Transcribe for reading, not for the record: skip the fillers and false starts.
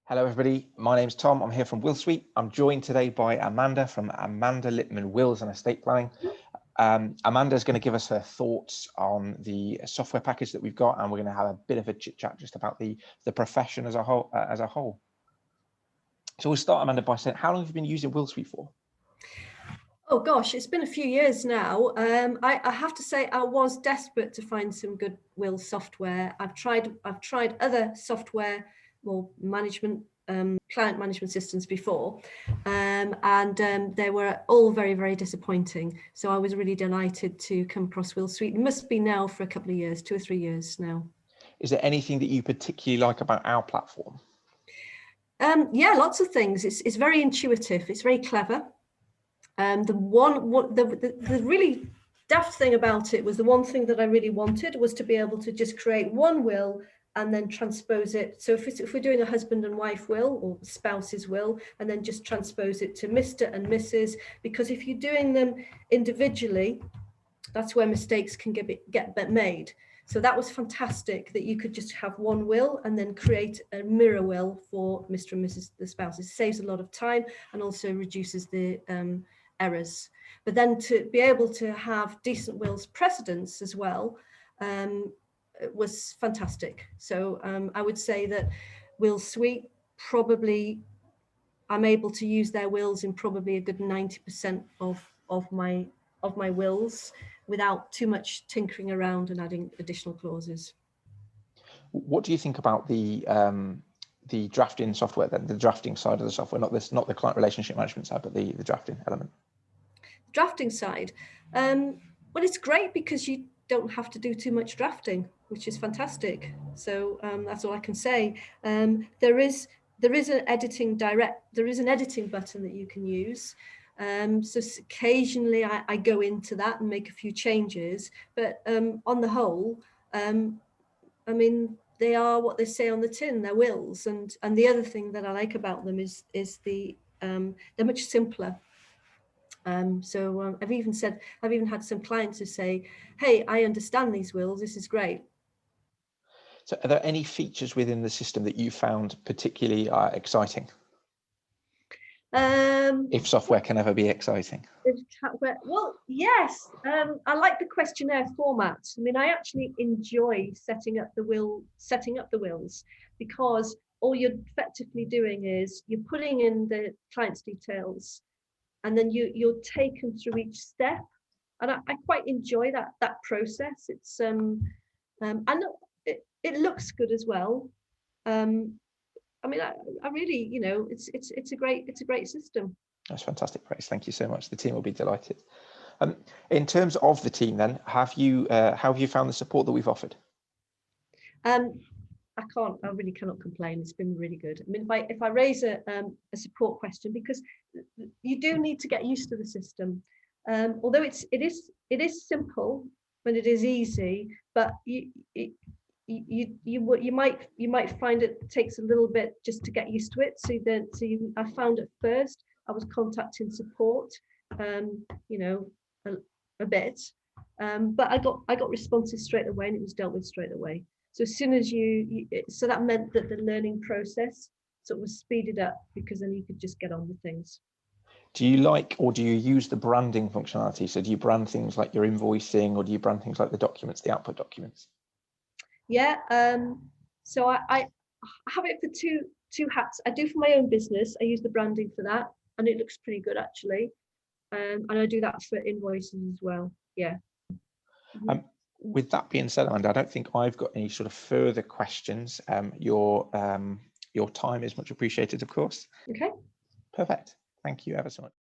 Hello everybody, my name's Tom. I'm here from WillSuite. I'm joined today by Amanda from Amanda Lipman Wills and Estate Planning. Amanda is going to give us her thoughts on the software package that we've got, and we're going to have a bit of a chit chat just about the profession as a whole. So we'll start, Amanda, by saying, how long have you been using WillSuite for? Oh gosh, it's been a few years now. I have to say I was desperate to find some good will software. I've tried other software, more management, client management systems before, and they were all very, very disappointing. So I was really delighted to come across WillSuite. It must be now for a couple of years, 2 or 3 years now. Is there anything that you particularly like about our platform? Yeah, lots of things. It's very intuitive. It's very clever. The really daft thing about it was the one thing that I really wanted was to be able to just create one will and then transpose it. So if we're doing a husband and wife will or spouse's will, and then just transpose it to Mr. and Mrs. Because if you're doing them individually, that's where mistakes can get made. So that was fantastic that you could just have one will and then create a mirror will for Mr. and Mrs. the spouses. It saves a lot of time and also reduces the errors. But then to be able to have decent wills precedents as well was fantastic. So I would say that WillSuite, probably I'm able to use their wills in probably a good 90% of my wills without too much tinkering around and adding additional clauses. What do you think about the drafting software, then the drafting side of the software, not the client relationship management side, but the drafting element? Drafting side, well, it's great because you don't have to do too much drafting, which is fantastic. So that's all I can say. There is an editing button that you can use. So occasionally I go into that and make a few changes, but on the whole, I mean, they are what they say on the tin, they're wills. And the other thing that I like about them is they're much simpler. I've even had some clients who say, hey, I understand these wills, this is great. So are there any features within the system that you found particularly exciting? If software can ever be exciting. Well, yes. I like the questionnaire format. I mean, I actually enjoy setting up the wills, because all you're effectively doing is you're putting in the client's details, and then you're taken through each step, and I quite enjoy that process. It's and it looks good as well. I mean, I really, it's a great system. That's fantastic, Grace. Thank you so much. The team will be delighted. In terms of the team, then, how have you found the support that we've offered? I really cannot complain. It's been really good. I mean, if I raise a support question, because you do need to get used to the system, although it is simple and it is easy, but you might find it takes a little bit just to get used to it. I found at first I was contacting support, a bit, but I got responses straight away, and it was dealt with straight away. So as soon as so that meant that the learning process sort of was speeded up, because then you could just get on with things. Do you like, or do you use the branding functionality? So do you brand things like your invoicing, or do you brand things like the documents, the output documents? Yeah. So I have it for two hats. I do for my own business. I use the branding for that, and it looks pretty good actually. And I do that for invoices as well. Yeah. With that being said, Amanda, I don't think I've got any sort of further questions. Your time is much appreciated, of course. Okay. Perfect. Thank you ever so much.